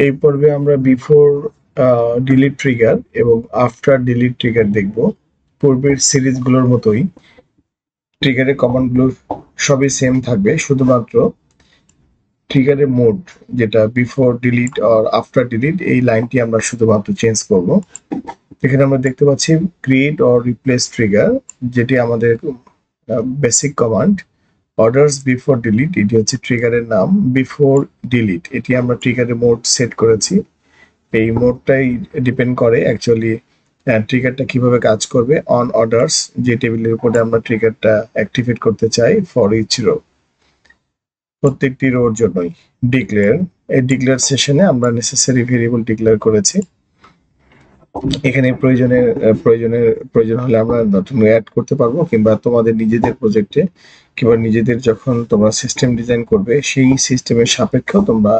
এই পর্বে আমরা বিফোর ডিলিট ট্রিগার এবং আফটার ডিলিট ট্রিগার দেখব। পূর্বের সিরিজগুলোর মতোই ট্রিগারের কমান্ডগুলো সবই সেম থাকবে, শুধুমাত্র ট্রিগারের মোড যেটা বিফোর ডিলিট আর আফটার ডিলিট এই লাইনটি আমরা শুধুমাত্র চেঞ্জ করব। এখানে আমরা দেখতে পাচ্ছি ক্রিয়েট অর রিপ্লেস ট্রিগার, যেটি আমাদের basic command. Orders before delete এটি হচ্ছে ট্রিগারের নাম। বিফোর ডিলিট এটি আমরা ট্রিগারের মোড সেট করেছি। এই মোডটাই ডিপেন্ড করে অ্যাকচুয়ালি ট্রিগারটা কিভাবে কাজ করবে। অন অর্ডার্স যে টেবিলের উপরে আমরা ট্রিগারটা অ্যাক্টিভেট করতে চাই ফর ইচ রো, প্রত্যেকটি রোর জন্যই। ডিক্লেয়ার, এই ডিক্লেয়ার সেশনে আমরা নেসেসারি ভেরিয়েবল ডিক্লেয়ার করেছি। এখানে প্রয়োজন হলে আমরা নতুন অ্যাড করতে পারবো, কিংবা তোমাদের নিজেদের প্রজেক্টে কিংবা নিজেদের যখন তোমরা সিস্টেম ডিজাইন করবে সেই সিস্টেমের সাপেক্ষেও তোমরা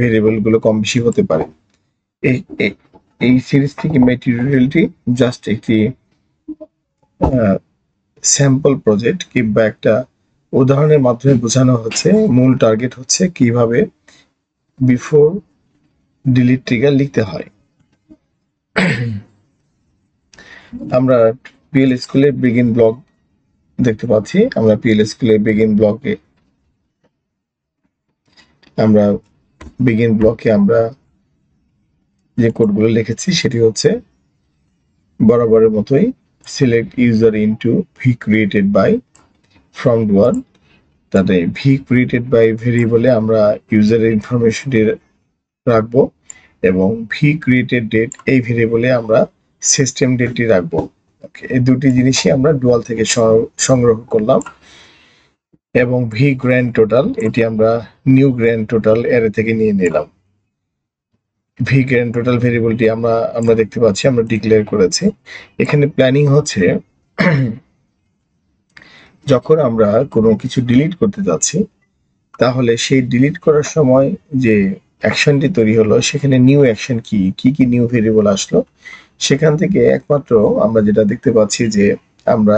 ভেরিয়েবল গুলো কম বেশি হতে পারে। এই সিরিজটি কিংবা এই টিউটোরিয়ালটি জাস্ট একটি স্যাম্পল প্রজেক্ট কিংবা একটা উদাহরণের মাধ্যমে বোঝানো হচ্ছে। মূল টার্গেট হচ্ছে কিভাবে বিফোর ডিলিট ট্রিগার লিখতে হয়। আমরা পিএল স্কুলে বিগিন ব্লক দেখতে পাচ্ছি। আমরা পিএল স্কুলে বিগিন ব্লকে আমরা যে কোডগুলো লিখেছি সেটি হচ্ছে বরাবরের মতোই select user into we created by from drawer. তাতে ভি ক্রিয়েটেড বাই ভেরিয়েবলে আমরা ইউজারের ইনফরমেশনটি রাখবো এবং ভি ক্রিয়েটেড ডেট এই ভেরিয়েবলে আমরা সিস্টেম ডেটটি রাখবো। ওকে, এই দুটি জিনিসই আমরা ডুয়াল থেকে সংগ্রহ করলাম। এবং ভি গ্র্যান্ড টোটাল এটি আমরা নিউ গ্র্যান্ড টোটাল অ্যারে থেকে নিয়ে নিলাম। ভি গ্র্যান্ড টোটাল ভেরিয়েবলটি আমরা দেখতে পাচ্ছি আমরা ডিক্লেয়ার করেছি। এখানে প্ল্যানিং হচ্ছে যখন আমরা কোনো কিছু ডিলিট করতে যাচ্ছি তাহলে সেই ডিলিট করার সময় যে অ্যাকশনটি তৈরি হলো সেখানে নিউ অ্যাকশন কি নিউ ভেরিয়েবল আসলো, সেখান থেকে একমাত্র আমরা যেটা দেখতে পাচ্ছি যে আমরা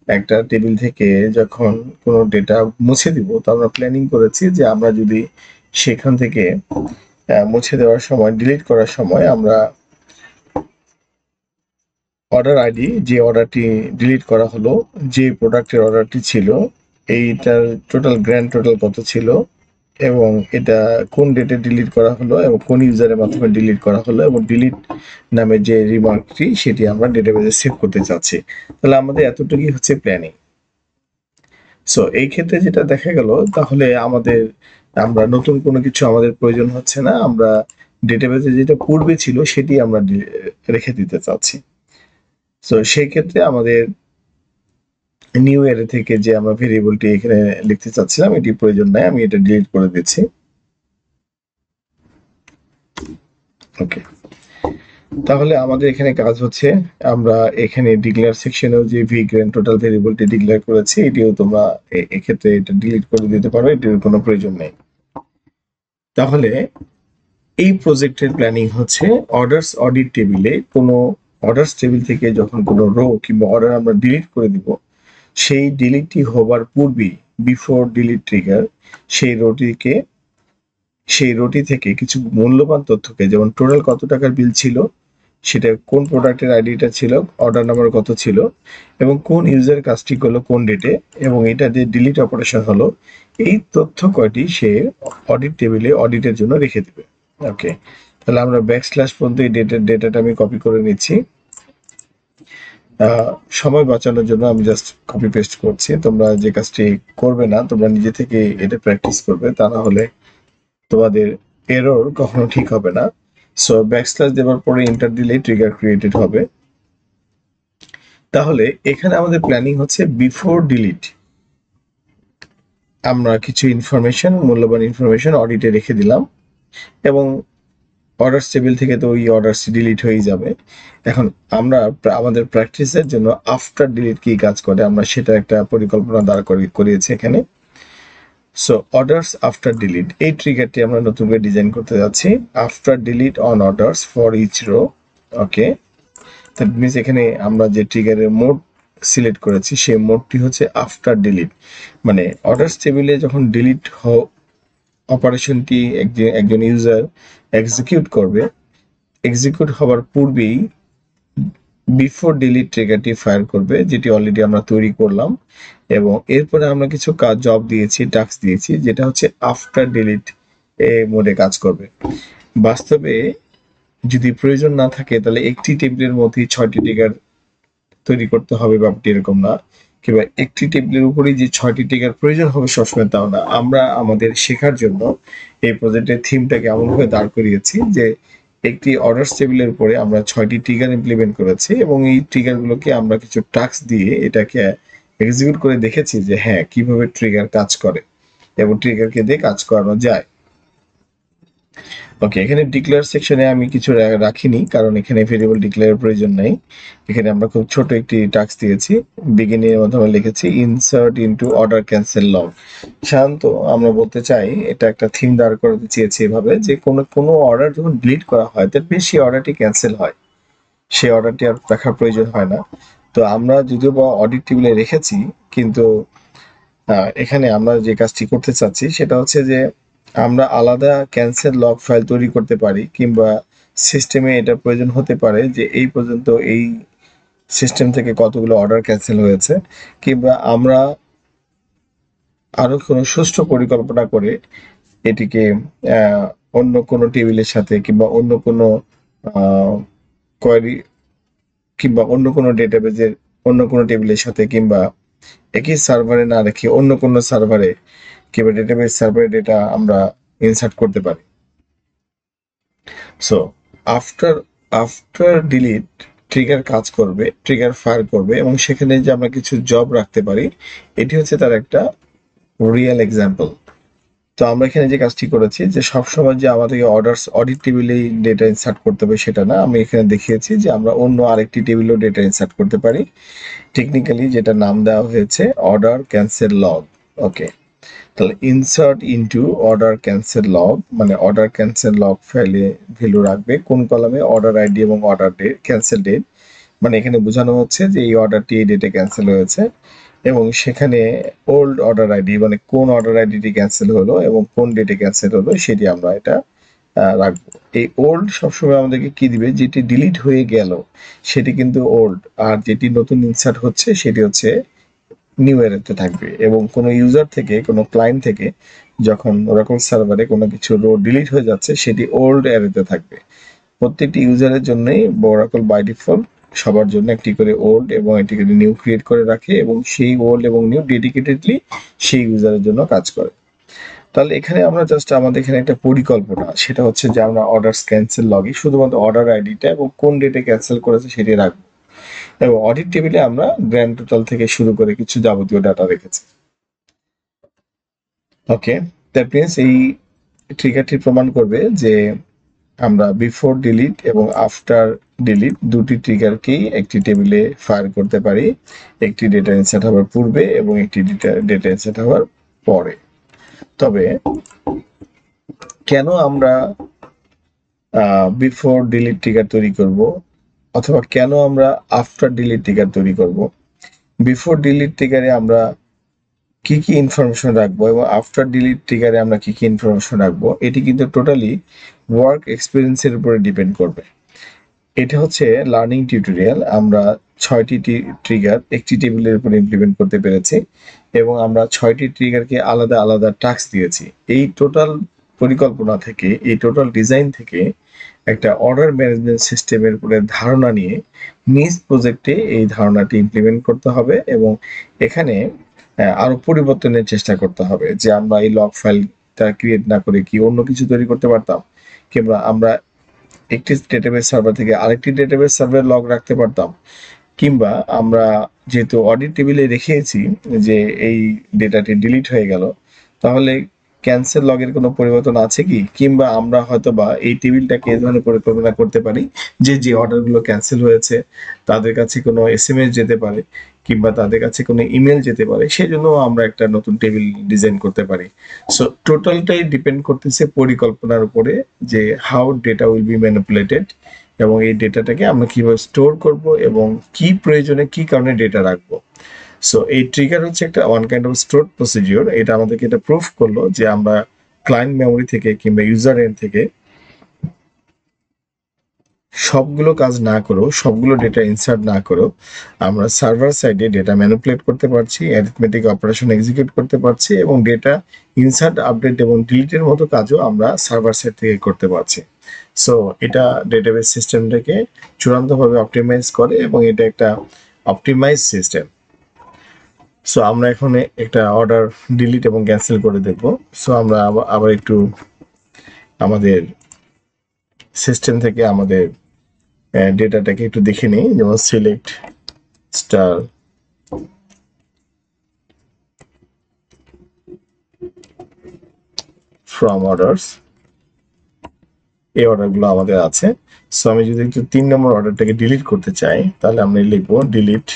একটা টেবিল থেকে যখন কোনো ডেটা মুছে দিব তো আমরা প্ল্যানিং করেছি যে আমরা যদি সেখান থেকে মুছে দেওয়ার সময় ডিলিট করার সময় আমরা অর্ডার আইডি, যে অর্ডারটি ডিলিট করা হলো, যে প্রোডাক্টের অর্ডারটি ছিল, এইটার টোটাল গ্র্যান্ড টোটাল কত ছিল এবং এটা কোন ডেটে ডিলিট করা হলো এবং কোন ইউজারের মাধ্যমে ডিলিট করা হলো এবং ডিলিট নামে যে রিমার্কটি সেটি আমরা ডেটাবেজে সেভ করতে চাচ্ছি। তাহলে আমাদের এতটুকুই হচ্ছে প্ল্যানিং। সো এই ক্ষেত্রে যেটা দেখা গেল, তাহলে আমরা নতুন কোনো কিছু আমাদের প্রয়োজন হচ্ছে না। আমরা ডেটাবেজে যেটা পূর্বে ছিল সেটি আমরা রেখে দিতে চাচ্ছি। সো সেই ক্ষেত্রে আমাদের নিউ অ্যারে থেকে যে আমরা ভেরিয়েবলটি এখানে লিখতে চাচ্ছিলাম এটি প্রয়োজন নাই, আমি এটা ডিলিট করে দিচ্ছি। ওকে, তাহলে আমাদের এখানে কাজ হচ্ছে আমরা এখানে ডিক্লেয়ার সেকশনেও যে ভি গ্র্যান্ড টোটাল ভেরিয়েবলটি ডিক্লেয়ার করেছি এটিও তোমরা এক্ষেত্রে এটা ডিলিট করে দিতে পারো, এটির কোনো প্রয়োজন নেই। তাহলে এই প্রজেক্টের প্ল্যানিং হচ্ছে অর্ডার্স অডিট টেবিলে কোনো অর্ডার্স টেবিল থেকে যখন কোনো রো কিংবা অর্ডার আমরা ডিলিট করে দিব সেই ডিলিটটি হবার পূর্বেই বিফোর ডিলিট ট্রিগার সেই রোটি থেকে কিছু মূল্যবান তথ্যকে, যেমন টোটাল কত টাকার বিল ছিল, সেটা কোন প্রোডাক্টের আইডিটা ছিল, অর্ডার নাম্বার কত ছিল এবং কোন ইউজার কাজটি করলো কোন ডেটে এবং এটা যে ডিলিট অপারেশন হলো, এই তথ্য কয়টি সে অডিট টেবিলে অডিটের জন্য রেখে দেবে। ওকে, তাহলে আমরা ব্যাকস্ল্যাশ পর্যন্ত এই ডেটাটা আমি কপি করে নিচ্ছি। সময় বাঁচানোর জন্য আমি জাস্ট কপি পেস্ট করছি। তোমরা যে কাজটি করবে না, তোমরা নিজে থেকে এটা প্র্যাকটিস করবে, তা না হলে তোমাদের এরর কখনো ঠিক হবে না। সো ব্যাকস্ল্যাশ দেওয়ার পরে এন্টার দিলে ট্রিগার ক্রিয়েটেড হবে। তাহলে এখানে আমাদের প্ল্যানিং হচ্ছে বিফোর ডিলিট আমরা কিছু মূল্যবান ইনফরমেশন অডিটে রেখে দিলাম এবং অর্ডার্স টেবিল থেকে তো ওই অর্ডার্স ডিলিট হয়ে যাবে। এখন আমরা আমাদের প্র্যাকটিসের জন্য আফটার ডিলিট কি কাজ করে আমরা সেটা একটা পরিকল্পনা দাঁড় করিয়েছি এখানে। সো অর্ডার্স আফটার ডিলিট এই ট্রিগারটি আমরা নতুন করে ডিজাইন করতে যাচ্ছি। After delete on orders for each row. Okay, that means এখানে আমরা যে ট্রিগারের মোড সিলেক্ট করেছি সেই মোডটি হচ্ছে আফটার ডিলিট, মানে অর্ডার্স টেবিলে যখন ডিলিট অপারেশনটি একজন ইউজার এক্সিকিউট করবে, এক্সিকিউট হওয়ার পূর্বেই বিফোর ডিলিট ট্রিগারটি ফায়ার করবে, যেটি অলরেডি আমরা তৈরি করলাম। এবং এরপরে আমরা কিছু কাজ জব দিয়েছি, টাস্ক দিয়েছি, যেটা হচ্ছে আফটার ডিলিট মোডে কাজ করবে। বাস্তবে যদি প্রয়োজন না থাকে তাহলে একটি টেবিলের মধ্যে 6টি ট্রিগার তৈরি করতে হবে, ব্যাপারটি এরকম না। কিংবা একটি টেবিলের উপরেই যে 6টি ট্রিগার প্রয়োজন হবে সবসময় তাও না। আমরা আমাদের শেখার জন্য এই প্রজেক্টের থিমটাকে এমনভাবে দাঁড় করিয়েছি যে একটি অর্ডার্স টেবিলের উপরে আমরা 6টি ট্রিগার ইমপ্লিমেন্ট করেছি এবং এই ট্রিগারগুলোকে আমরা কিছু টাস্ক দিয়ে এটাকে এক্সিকিউট করে দেখেছি যে হ্যাঁ কিভাবে ট্রিগার কাজ করে এবং ট্রিগারকে দিয়ে কাজ করানো যায়। ওকে, এখানে ডিক্লেয়ার সেকশনে আমি কিছু রাখিনি কারণ এখানে ভেরিয়েবল ডিক্লেয়ার প্রয়োজন নাই। এখানে আমরা খুব ছোট একটি টাস্ক দিয়েছি, বিগিনিং এর মাধ্যমে লিখেছি insert into order cancel log. সাধারণত আমরা বলতে চাই এটা একটা থিম দাঁড় করাতে চেয়েছি এভাবে যে কোনো অর্ডার যখন ডিলিট করা হয় তার সেই অর্ডারটি ক্যান্সেল হয়, সেই অর্ডারটি আর দেখার প্রয়োজন হয় না। তো আমরা যদিও বা অডিট টেবিলে রেখেছি, কিন্তু এখানে আমরা যে কাজটি করতে চাচ্ছি সেটা হচ্ছে যে আমরা আলাদা ক্যান্সেল লগ ফাইল তৈরি করতে পারি, কিংবা সিস্টেমে এটা প্রয়োজন হতে পারে যে এই পর্যন্ত এই সিস্টেম থেকে কতগুলো অর্ডার ক্যান্সেল হয়েছে, কিংবা আমরা আরো কোনো সুষ্ঠু পরিকল্পনা করে এটিকে অন্য কোনো টেবিলের সাথে কিংবা অন্য কোনো কোয়েরি কিংবা অন্য কোনো ডেটাবেজের অন্য কোনো টেবিলের সাথে কিংবা একই সার্ভারে না রেখে অন্য কোনো সার্ভারে কিংবা ডেটাবেস সার্ভারে ডেটা আমরা ইনসার্ট করতে পারি। সো আফটার ডিলিট ট্রিগার কাজ করবে, ট্রিগার ফায়ার করবে এবং সেখানে যে আমরা কিছু জব রাখতে পারি, এটি হচ্ছে তার একটা রিয়েল এক্সাম্পল। তো আমরা এখানে যে কাজটি করেছি যে সবসময় যে আমাদেরকে অডিট টেবিলেই ডেটা ইনসার্ট করতে হবে সেটা না, আমি এখানে দেখিয়েছি যে আমরা অন্য আরেকটি টেবিলেও ডেটা ইনসার্ট করতে পারি, টেকনিক্যালি যেটা নাম দেওয়া হয়েছে অর্ডার ক্যান্সেল লগ। ওকে, তাহলে insert into order cancel log মানে অর্ডার ক্যান্সেল লগ ফাইলে ভ্যালু রাখবে কোন কলামে, অর্ডার আইডি এবং অর্ডার ডেট, ক্যান্সেল ডেট মানে এখানে বোঝানো হচ্ছে যে এই অর্ডারটি এই ডেটে ক্যান্সেল হয়েছে, এবং সেখানে ওল্ড অর্ডার আইডি মানে কোন অর্ডার আইডিটি ক্যান্সেল হলো এবং কোন ডেটে ক্যান্সেল হলো সেটি আমরা এটা রাখবো। এই ওল্ড সবসময় আমাদেরকে কি দিবে, যেটি ডিলিট হয়ে গেল সেটি কিন্তু ওল্ড, আর যেটি নতুন ইনসার্ট হচ্ছে সেটি হচ্ছে নিউ অ্যারেতে থাকবে। এবং কোনো ইউজার থেকে কোনো ক্লায়েন্ট থেকে যখন ওরাকল সার্ভারে কোনো কিছু রো ডিলিট হয়ে যাচ্ছে সেটি ওল্ড অ্যারেতে থাকবে। প্রত্যেকটি ইউজারের জন্যই ওরাকল বাই ডিফল্ট সবার জন্য একটি করে ওল্ড এবং এটিকে নিউ ক্রিয়েট করে রাখে এবং সেই ওল্ড এবং নিউ ডেডিকেটেডলি সেই ইউজারের জন্য কাজ করে। তাহলে এখানে আমরা জাস্ট আমাদের এখানে একটা পরিকল্পনা, সেটা হচ্ছে যে আমরা অর্ডার ক্যান্সেল লগে শুধুমাত্র অর্ডার আইডিটা এবং কোন ডেটে ক্যান্সেল করেছে সেটি রাখবো, এবং অডিট টেবিলে আমরা গ্র্যান্ড টোটাল থেকে শুরু করে কিছু যাবতীয় ডাটা রেখেছি। ওকে, দ্যাট মিনস এই ট্রিগারটি প্রমাণ করবে যে আমরা বিফোর ডিলিট এবং আফটার ডিলিট দুটি ট্রিগারকেই একটি টেবিলে ফায়ার করতে পারি, একটি ডেটা ইনসার্ট হওয়ার পূর্বে এবং একটি ডেটা ইনসার্ট হওয়ার পরে। তবে কেন আমরা বিফোর ডিলিট ট্রিগার তৈরি করব অথবা কেন আমরা আফটার ডিলিট ট্রিগার তৈরি করব, বিফোর ডিলিট ট্রিগারে আমরা কি কি ইনফরমেশন রাখবো এবং আফটার ডিলিট ট্রিগারে আমরা কি কি ইনফরমেশন রাখবো, এটি কিন্তু টোটালি ওয়ার্ক এক্সপিরিয়েন্সের উপরে ডিপেন্ড করবে। এটা হচ্ছে লার্নিং টিউটোরিয়াল। আমরা 6টি ট্রিগার একটি টেবিলের উপর ইমপ্লিমেন্ট করতে পেরেছি এবং আমরা 6টি ট্রিগারকে আলাদা আলাদা টাস্ক দিয়েছি। এই টোটাল পরিকল্পনা থেকে, এই টোটাল ডিজাইন থেকে একটা অর্ডার ম্যানেজমেন্ট সিস্টেমের উপরে ধারণা নিয়ে নিজ প্রজেক্টে এই ধারণাটি ইমপ্লিমেন্ট করতে হবে এবং এখানে আরো পরিবর্তনের চেষ্টা করতে হবে, যে আমরা এই লগ ফাইলটা ক্রিয়েট না করে কি অন্য কিছু তৈরি করতে পারতাম, কিংবা আমরা একটি ডেটাবেস সার্ভার থেকে আরেকটি ডেটাবেস সার্ভারে লগ রাখতে পারতাম, কিংবা আমরা যেহেতু অডিট টেবিলে রেখেছি যে এই ডেটাটি ডিলিট হয়ে গেল, তাহলে ক্যান্সেল লগের কোনো পরিবর্তন আছে কি, কিংবা আমরা হয়তো বা এই টেবিলটাকে এই ধরনের পরিকল্পনা করতে পারি যে যে অর্ডারগুলো ক্যান্সেল হয়েছে তাদের কাছে কোনো এসএমএস যেতে পারে কিংবা তাদের কাছে কোনো ইমেল যেতে পারে, সেজন্য আমরা একটা নতুন টেবিল ডিজাইন করতে পারি। সো টোটালটাই ডিপেন্ড করতেছে পরিকল্পনার উপরে যে how data will be manipulated এবং এই ডেটাটাকে আমরা কিভাবে স্টোর করব এবং কি প্রয়োজনে কি কারণে ডেটা রাখবো। সো এই ট্রিগার হচ্ছে একটা one kind of store procedure. এটা আমাদেরকে এটা প্রুফ করলো যে আমরা ক্লায়েন্ট মেমোরি থেকে কিংবা ইউজার এন্ড থেকে সবগুলো কাজ না করেও, সবগুলো ডেটা ইনসার্ট না করেও আমরা সার্ভার সাইডে ডেটা ম্যানিপুলেট করতে পারছি, অ্যারিথমেটিক অপারেশন এক্সিকিউট করতে পারছি এবং ডেটা ইনসার্ট, আপডেট এবং ডিলিটের মতো কাজও আমরা সার্ভার সাইড থেকে করতে পারছি। সো এটা ডেটাবেস সিস্টেমটাকে চূড়ান্তভাবে অপটিমাইজ করে এবং এটা একটা অপটিমাইজ সিস্টেম। সো আমরা এখন একটা অর্ডার ডিলিট এবং ক্যান্সেল করে দেখব। সো আমরা আবার একটু আমাদের সিস্টেম থেকে আমাদের ডেটাটাকে একটু দেখে নিই। যেমন সিলেক্ট স্টার ফ্রম অর্ডারস, এই অর্ডারগুলো আমাদের আছে। সো আমি যদি একটু 3 নম্বর অর্ডারটাকে ডিলিট করতে চাই তাহলে আমরা লিখবো ডিলিট।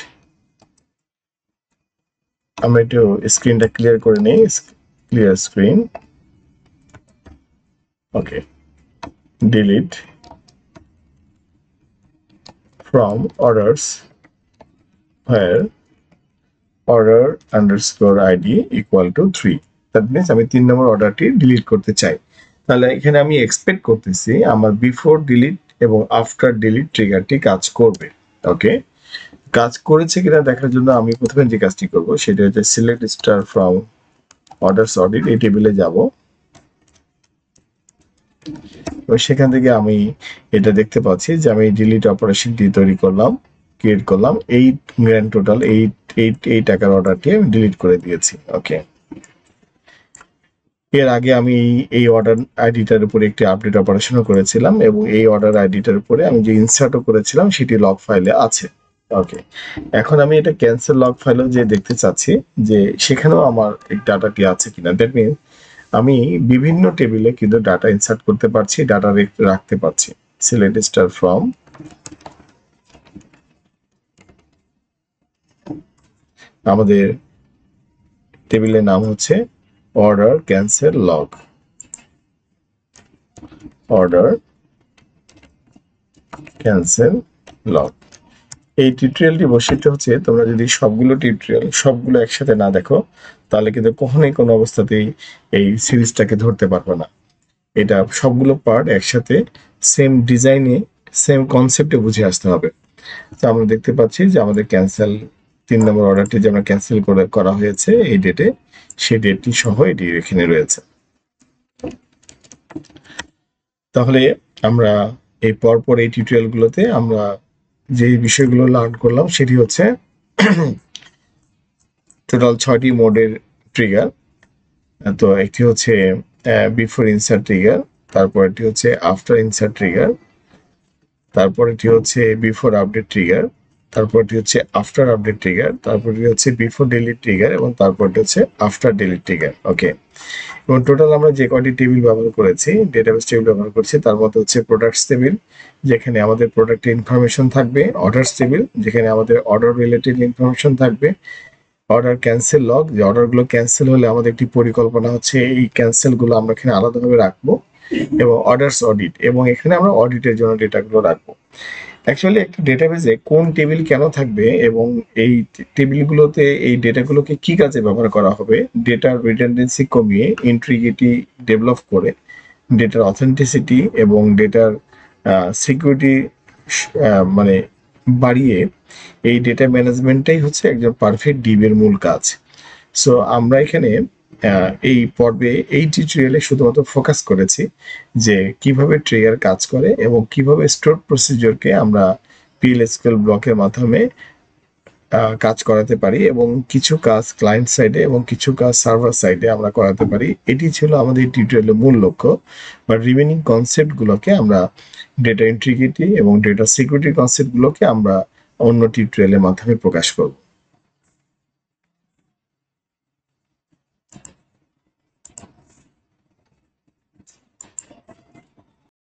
আমরা একটু স্ক্রিনটা ক্লিয়ার করে নিই, clear screen. Okay, delete from orders where order underscore id equal to 3. That means আমি 3 নম্বর অর্ডারটি ডিলিট করতে চাই। তাহলে এখানে আমি এক্সপেক্ট করতেছি আমার বিফোর ডিলিট এবং আফটার ডিলিট ট্রিগারটি কাজ করবে। ওকে, কাজ করেছে কিনা দেখার জন্য আমি প্রথমে যে কাজটি করব সেটা হচ্ছে select star from orders audit, এই টেবিলে যাব। সেখান থেকে আমি এটা দেখতে পাচ্ছি যে আমি ডিলিট অপারেশনটি তৈরি করলাম, ক্রিয়েট করলাম। 8 গ্র্যান্ড টোটাল 8 টাকার অর্ডারটি আমি ডিলিট করে দিয়েছি। ওকে, এর আগে আমি এই অর্ডার আইডিটার উপরে একটি আপডেট অপারেশনও করেছিলাম এবং এই অর্ডার আইডিটার উপরে আমি যে ইনসার্টও করেছিলাম সেটি লগ ফাইলে আছে। ওকে, এখন আমি এটা ক্যান্সেল লগ ফাইলেও যে দেখতে চাচ্ছি যে সেখানেও আমার এই ডাটাটি আছে কিনা। দ্যাট মিনস আমি বিভিন্ন টেবিলে কিন্তু ডাটা ইনসার্ট করতে পারছি, ডাটা রাখতে পারছি। সিলেক্ট স্টার ফ্রম আমাদের টেবিলের নাম হচ্ছে order cancel log, order cancel log. এই টিউটোরিয়ালটি বৈশিষ্ট্য হচ্ছে তোমরা যদি সবগুলো একসাথে না দেখো তাহলে কিন্তু কখনোই কোনো অবস্থাতেই এই সিরিজটাকে ধরতে পারবে না। এটা সবগুলো পার্ট একসাথে সেম ডিজাইনে, সেম কনসেপ্টে বুঝে আসতে হবে। তো আমরা দেখতে পাচ্ছি যে আমাদের ক্যান্সেল 3 নম্বর অর্ডারটি যে আমরা ক্যান্সেল করা হয়েছে এই ডেটে, সেই ডেটটি সহ এটি এখানে রয়েছে। তাহলে আমরা এই পরপর এই টিউটোরিয়ালগুলোতে আমরা যে বিষয়গুলো লার্ন করলাম সেটি হচ্ছে টোটাল 6টি মোডের ট্রিগার। তো একটি হচ্ছে বিফোর ইনসার্ট ট্রিগার, তারপরটি হচ্ছে আফটার ইনসার্ট ট্রিগার, তারপরটি হচ্ছে বিফোর আপডেট ট্রিগার, তারপরটি হচ্ছে আফটার আপডেট ট্রিগার, তারপরটি হচ্ছে বিফোর ডিলিট ট্রিগার এবং তারপরটি হচ্ছে আফটার ডিলিট ট্রিগার। ওকে, এবং টোটাল আমরা যে কয়টি টেবিল ব্যবহার করেছি, ডেটাবেস টেবিল ব্যবহার করছি, তার মধ্যে হচ্ছে প্রোডাক্টস টেবিল যেখানে আমাদের প্রোডাক্টের ইনফরমেশন থাকবে, অর্ডারস টেবিল যেখানে আমাদের অর্ডার রিলেটেড ইনফরমেশন থাকবে, অর্ডার ক্যান্সেল লগ যে অর্ডারগুলো ক্যান্সেল হলে আমাদের একটি পরিকল্পনা হচ্ছে এই ক্যান্সেলগুলো আমরা এখানে আলাদাভাবে রাখবো, এবং অর্ডারস অডিট এবং এখানে আমরা অডিটের জন্য ডেটাগুলো রাখবো। অ্যাকচুয়ালি একটা ডেটাবেসে কোন টেবিল কেন থাকবে এবং এই টেবিলগুলোতে এই ডেটাগুলোকে কি কাজে ব্যবহার করা হবে, ডেটার রিডান্ডেন্সি কমিয়ে ইন্টিগ্রিটি ডেভেলপ করে ডেটার অথেন্টিসিটি এবং ডেটার সিকিউরিটি মানে বাড়িয়ে এই ডেটা ম্যানেজমেন্টটাই হচ্ছে একজন পারফেক্ট ডিবের মূল কাজ। সো আমরা এখানে এই পর্বে এই টিউটোরিয়ালে শুধুমাত্র ফোকাস করেছি যে কিভাবে ট্রিগার কাজ করে এবং কিভাবে স্টোর প্রসিডিওরকে আমরা PL/SQL ব্লকের মাধ্যমে কাজ করাতে পারি এবং কিছু কাজ ক্লায়েন্ট সাইডে এবং কিছু কাজ সার্ভার সাইডে আমরা করাতে পারি। এটি ছিল আমাদের টিউটোরিয়ালের মূল লক্ষ্য। বা রিমেনিং কনসেপ্টগুলোকে আমরা ডেটা ইন্টিগ্রিটি এবং ডেটা সিকিউরিটি কনসেপ্টগুলোকে আমরা অন্য টিউটোরিয়ালের মাধ্যমে প্রকাশ করব।